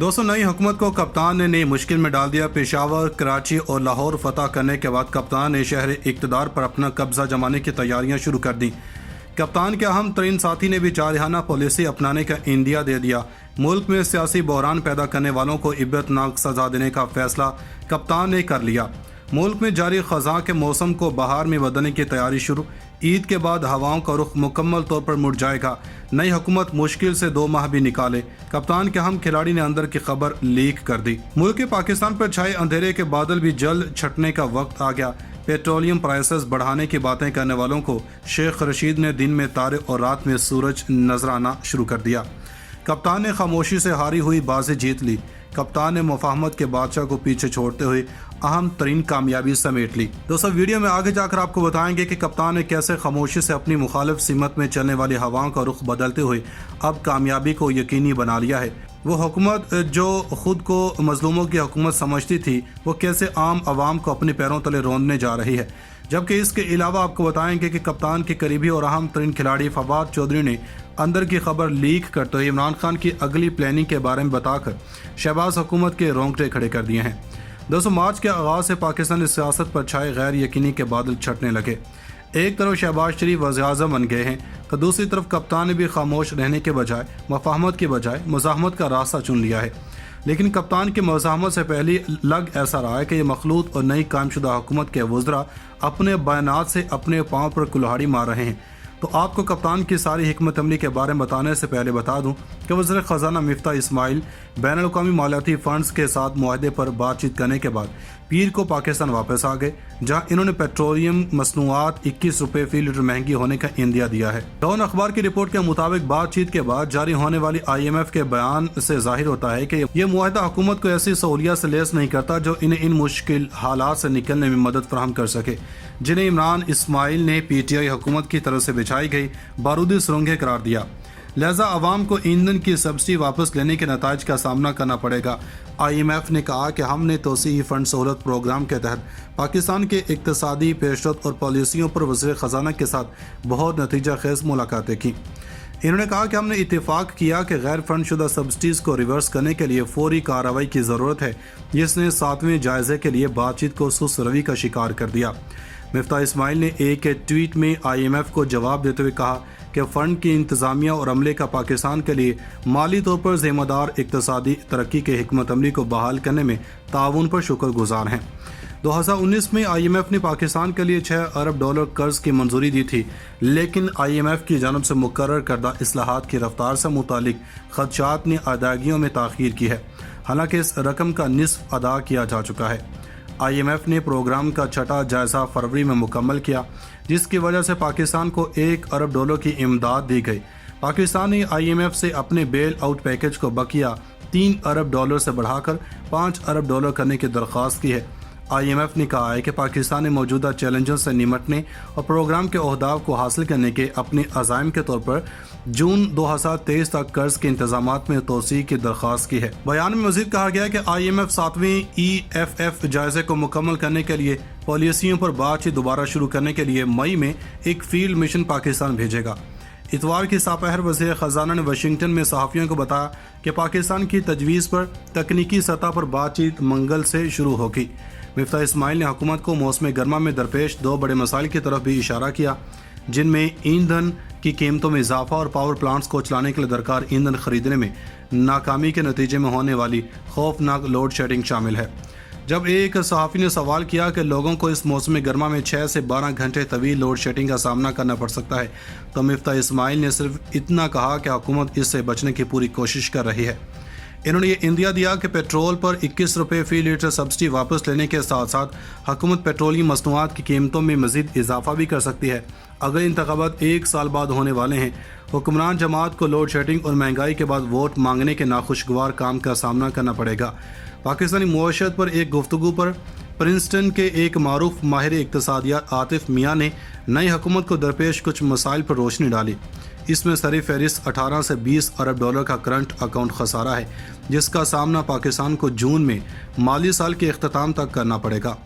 दोस्तों, नई हुकूमत को कप्तान ने नई मुश्किल में डाल दिया। पेशावर, कराची और लाहौर फतह करने के बाद कप्तान ने शहर इक़्तिदार पर अपना कब्जा जमाने की तैयारियां शुरू कर दी। कप्तान के अहम तरीन साथी ने भी जारहाना पॉलिसी अपनाने का इंदिया दे दिया। मुल्क में सियासी बहरान पैदा करने वालों को इबरतनाक सजा देने का फैसला कप्तान ने कर लिया। मुल्क में जारी खज़ां के मौसम को बहार में बदलने की तैयारी शुरू। ईद के बाद हवाओं का रुख मुकम्मल तौर पर मुड़ जाएगा। नई हुकूमत मुश्किल से 2 माह भी निकाले। कप्तान के अहम खिलाड़ी ने अंदर की खबर लीक कर दी। मुल्क के पाकिस्तान पर छाए अंधेरे के बादल भी जल्द छटने का वक्त आ गया। पेट्रोलियम प्राइसेस बढ़ाने की बातें करने वालों को शेख रशीद ने दिन में तारे और रात में सूरज नजर आना शुरू कर दिया। कप्तान ने खामोशी से हारी हुई बाजी जीत ली। कप्तान ने मुफाहमत के बादशाह को पीछे छोड़ते हुए अहम तरीन कामयाबी समेट ली। दोस्तों, वीडियो में आगे जाकर आपको बताएंगे कि कप्तान ने कैसे खामोशी से अपनी मुखालिफ सिमत में चलने वाली हवाओं का रुख बदलते हुए अब कामयाबी को यकीनी बना लिया है। वो हुकूमत जो खुद को मजलूमों की हुकूमत समझती थी, वो कैसे आम आवाम को अपने पैरों तले रोंदने जा रही है। जबकि इसके अलावा आपको बताएंगे कि कप्तान के करीबी और अहम तरीन खिलाड़ी फवाद चौधरी ने अंदर की खबर लीक करते हुए इमरान खान की अगली प्लानिंग के बारे में बताकर शहबाज हुकूमत के रोंगटे खड़े कर दिए हैं। दोस्तों, मार्च के आगाज़ से पाकिस्तानी सियासत पर छाए गैर यकीनी के बादल छटने लगे। एक तरफ शहबाज शरीफ वज़ीर-ए-आज़म बन गए हैं, तो दूसरी तरफ कप्तान ने भी खामोश रहने के बजाय मुफाहमत के बजाय मुज़ाहमत का रास्ता चुन लिया है। लेकिन कप्तान की मुज़ाहमत से पहले लग ऐसा रहा है कि ये मखलूत और नई कायमशुदा हुकूमत के वज़रा अपने बयानात से अपने पाँव पर कुल्हाड़ी मार रहे हैं। तो आपको कप्तान की सारी हिकमत अमली के बारे में बताने से पहले बता दूं कि वज़ीर ख़ज़ाना मिफ्ता इस्माइल बैनुल-अक़वामी मालियाती फ़ंड्स के साथ मुआहदे पर बातचीत करने के बाद पीर को पाकिस्तान वापस आ गए, जहां इन्होंने पेट्रोलियम मसनूआत 21 रुपये फ़ी लीटर महंगी होने का इंदिया दिया है। डॉन अखबार की रिपोर्ट के मुताबिक बातचीत के बाद जारी होने वाली IMF के बयान से जाहिर होता है कि यह मुआहदा हुकूमत को ऐसी सहूलियत से लेस नहीं करता जो इन्हें इन मुश्किल हालात से निकलने में मदद फराहम कर सके, जिन्हें इमरान इस्माइल ने PTI हुकूमत की तरफ से बिछाई गई बारूदी सुरंगें करार दिया। लिहाजा अवाम को ईंधन की सब्सिडी वापस लेने के नताइज का सामना करना पड़ेगा। IMF ने कहा कि हमने तोसी फंड सहूलत प्रोग्राम के तहत पाकिस्तान के इक्तसादी पेशरफ्त और पॉलिसियों पर वज़ीर ख़ज़ाना के साथ बहुत नतीजा खेज़ मुलाकातें की। इन्होंने कहा कि हमने इत्तेफाक किया कि गैर फंड शुदा सब्सिडीज़ को रिवर्स करने के लिए फौरी कार्रवाई की ज़रूरत है, जिसने 7वें जायजे के लिए बातचीत को सुस्त रवि का शिकार कर दिया। मिफ्ता इस्माइल ने एक ट्वीट में IMF को जवाब देते हुए कहा कि फ़ंड की इंतज़ामिया और अमले का पाकिस्तान के लिए माली तौर पर ज़िम्मेदार इक़्तिसादी तरक्की के हिकमत अमली को बहाल करने में ताउन पर शुक्रगुजार हैं। 2019 में IMF ने पाकिस्तान के लिए $6 अरब कर्ज की मंजूरी दी थी, लेकिन IMF की जानब से मुकर्रर करदा इस्लाहात की रफ्तार से मुतालिक खदशात ने अदायगियों में ताख़ीर की है। हालांकि इस रकम का निस्फ अदा किया जा चुका है। IMF ने प्रोग्राम का छठा जायज़ा फरवरी में मुकम्मल किया, जिसकी वजह से पाकिस्तान को $1 अरब की इमदाद दी गई। पाकिस्तान ने IMF से अपने बेल आउट पैकेज को बकिया $3 अरब से बढ़ाकर $5 अरब करने की दरख्वास्त की है। IMF ने कहा है कि पाकिस्तान ने मौजूदा चैलेंजों से निमटने और प्रोग्राम के अहदाफ को हासिल करने के अपने अज़ाइम के तौर पर जून 2023 तक कर्ज के इंतजामात में तोसी की दरख्वास्त की है। बयान में मज़ीद कहा गया है कि IMF 7वें EFF जायजे को मुकम्मल करने के लिए पॉलिसियों पर बातचीत दोबारा शुरू करने के लिए मई में एक फील्ड मिशन पाकिस्तान भेजेगा। इतवार की सपहर वज़ीर ख़ज़ाना ने वाशिंगटन में सहाफ़ियों को बताया कि पाकिस्तान की तजवीज़ पर तकनीकी सतह पर बातचीत मंगल से शुरू होगी। मिफ्ता इस्माइल ने हुकूमत को मौसम गर्मा में दरपेश 2 बड़े मसाइल की तरफ भी इशारा किया, जिनमें ईंधन की कीमतों में इजाफा और पावर प्लांट्स को चलाने के लिए दरकार ईंधन खरीदने में नाकामी के नतीजे में होने वाली खौफनाक लोड शेडिंग शामिल है। जब एक सहाफ़ी ने सवाल किया कि लोगों को इस मौसम गर्मा में 6 से 12 घंटे तवील लोड शेडिंग का सामना करना पड़ सकता है, तो मिफ्ता इस्माइल ने सिर्फ इतना कहा कि हुकूमत इससे बचने की पूरी कोशिश कर रही है। इन्होंने ये इंदिया दिया कि पेट्रोल पर 21 रुपये फ़ी लीटर सब्सिडी वापस लेने के साथ साथ हुकूमत पेट्रोलियम मसनूआत की कीमतों में मज़ीद इजाफा भी कर सकती है। अगले इंतखाबात 1 साल बाद होने वाले हैं। हुक्मरान जमात को लोड शेडिंग और महंगाई के बाद वोट मांगने के नाखुशगवार काम का सामना करना पड़ेगा। पाकिस्तानी मुआशरत पर एक गुफ्तगू पर प्रिंसटन के एक मारूफ माहिर इक़्तिसादियात आतिफ मियाँ ने नई हुकूमत को दरपेश कुछ मसाइल पर रोशनी डाली। इसमें सर फहरिस्त 18 से 20 अरब डॉलर का करंट अकाउंट खसारा है, जिसका सामना पाकिस्तान को जून में माली साल के अख्ताम तक करना पड़ेगा।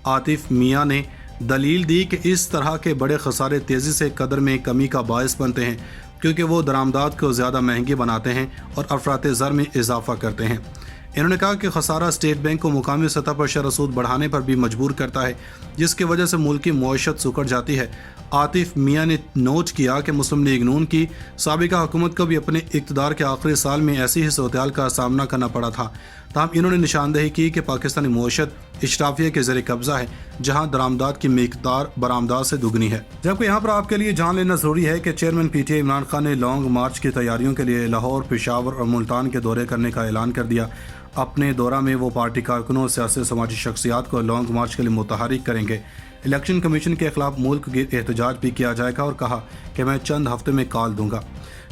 आतिफ मियाँ ने दलील दी कि इस तरह के बड़े खसारे तेज़ी से कदर में कमी का बायस बनते हैं, क्योंकि वो दरामदात को ज़्यादा महंगी बनाते हैं और अफरात ज़र में इजाफा करते हैं। انہوں نے کہا کہ خسارہ اسٹیٹ بینک کو مقامی سطح پر شرح سود بڑھانے پر بھی مجبور کرتا ہے، جس کی وجہ سے ملک کی معیشت سکڑ جاتی ہے۔ عاطف میاں نے نوٹ کیا کہ مسلم لیگ نون کی سابقہ حکومت کو بھی اپنے اقتدار کے آخری سال میں ایسی ہی صورتحال کا سامنا کرنا پڑا تھا، تاہم انہوں نے نشاندہی کی کہ پاکستانی معیشت اشرافیہ کے زیر قبضہ ہے، جہاں درآمدات کی مقدار برآمدات سے دگنی ہے۔ جبکہ یہاں پر آپ کے لیے جان لینا ضروری ہے کہ chairman P T I Imran Khan نے لانگ مارچ کی تیاریوں کے لیے لاہور، پشاور اور ملتان کے دورے کرنے کا اعلان کر دیا۔ اپنے دورہ میں وہ پارٹی کارکنوں اور سیاسی سماجی شخصیات کو لانگ مارچ کے لیے متحرک کریں گے۔ الیکشن کمیشن کے خلاف ملک گیر احتجاج بھی کیا جائے گا اور کہا کہ میں چند ہفتے میں کال دوں گا۔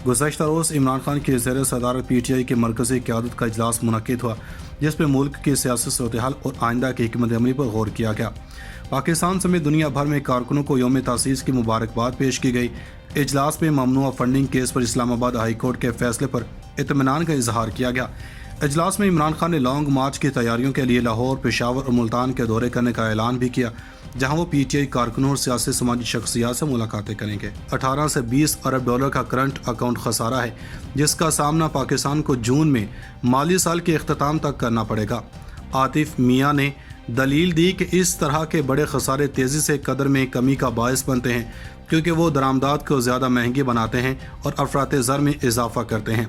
گزشتہ روز عمران خان کی زیر صدارت پی ٹی آئی کی مرکزی قیادت کا اجلاس منعقد ہوا، جس میں ملک کی سیاسی صورتحال اور آئندہ کی حکمت عملی پر غور کیا گیا۔ پاکستان سمیت دنیا بھر میں کارکنوں کو یوم تاسیس کی مبارکباد پیش کی گئی۔ اجلاس میں ممنوعہ فنڈنگ کیس پر اسلام آباد ہائی کورٹ کے فیصلے پر اطمینان کا اظہار کیا گیا۔ اجلاس میں عمران خان نے لانگ مارچ کی تیاریوں کے لیے لاہور، پشاور اور ملتان کے دورے کرنے کا اعلان بھی کیا، جہاں وہ پی ٹی آئی کارکنوں اور سیاسی سماجی شخصیات سے ملاقاتیں کریں گے۔ 18 سے 20 ارب ڈالر کا کرنٹ اکاؤنٹ خسارہ ہے، جس کا سامنا پاکستان کو جون میں مالی سال کے اختتام تک کرنا پڑے گا۔ عاطف میاں نے دلیل دی کہ اس طرح کے بڑے خسارے تیزی سے قدر میں کمی کا باعث بنتے ہیں، کیونکہ وہ درآمدات کو زیادہ مہنگی بناتے ہیں اور افراط زر میں اضافہ کرتے ہیں۔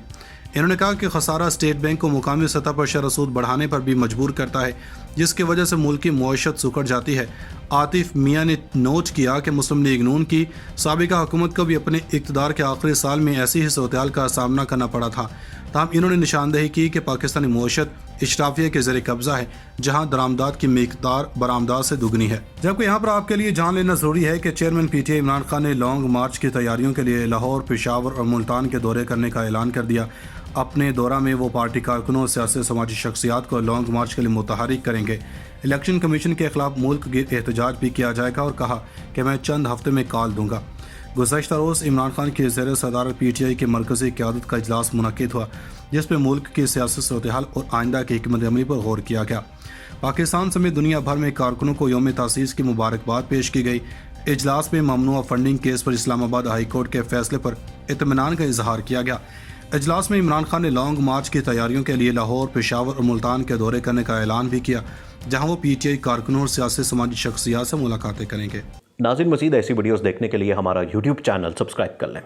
انہوں نے کہا کہ خسارہ اسٹیٹ بینک کو مقامی سطح پر شرح سود بڑھانے پر بھی مجبور کرتا ہے، جس کی وجہ سے ملک کی معیشت سکڑ جاتی ہے۔ عاطف میاں نے نوٹ کیا کہ مسلم لیگ نون کی سابقہ حکومت کو بھی اپنے اقتدار کے آخری سال میں ایسی ہی صورتحال کا سامنا کرنا پڑا تھا، تاہم انہوں نے نشاندہی کی کہ پاکستانی معیشت اشرافیہ کے زیر قبضہ ہے، جہاں درآمدات کی مقدار برآمدات سے دگنی ہے۔ جبکہ یہاں پر آپ کے لیے جان لینا ضروری ہے کہ chairman P T I Imran Khan نے لانگ مارچ کی تیاریوں کے لیے لاہور، پشاور اور ملتان کے دورے کرنے کا اعلان کر دیا۔ اپنے دورہ میں وہ پارٹی کارکنوں اور سیاسی سماجی شخصیات کو لانگ مارچ کے لیے متحرک کریں گے۔ الیکشن کمیشن کے خلاف ملک گیر احتجاج بھی کیا جائے گا اور کہا کہ میں چند ہفتے میں کال دوں گا۔ گزشتہ روز عمران خان کی زیر صدارت پی ٹی آئی کی مرکزی قیادت کا اجلاس منعقد ہوا، جس میں ملک کی سیاسی صورتحال اور آئندہ کی حکمت عملی پر غور کیا گیا۔ پاکستان سمیت دنیا بھر میں کارکنوں کو یوم تاسیس کی مبارکباد پیش کی گئی۔ اجلاس میں ممنوعہ فنڈنگ کیس پر اسلام آباد ہائی کورٹ کے فیصلے پر اطمینان کا اظہار کیا گیا۔ اجلاس میں عمران خان نے لانگ مارچ کی تیاریوں کے لیے لاہور، پشاور اور ملتان کے دورے کرنے کا اعلان بھی کیا، جہاں وہ پی ٹی آئی کارکنوں اور سیاسی سماجی شخصیات سے ملاقاتیں کریں گے۔ ناظرین، مزید ایسی ویڈیوز دیکھنے کے لیے ہمارا یوٹیوب چینل سبسکرائب کر لیں۔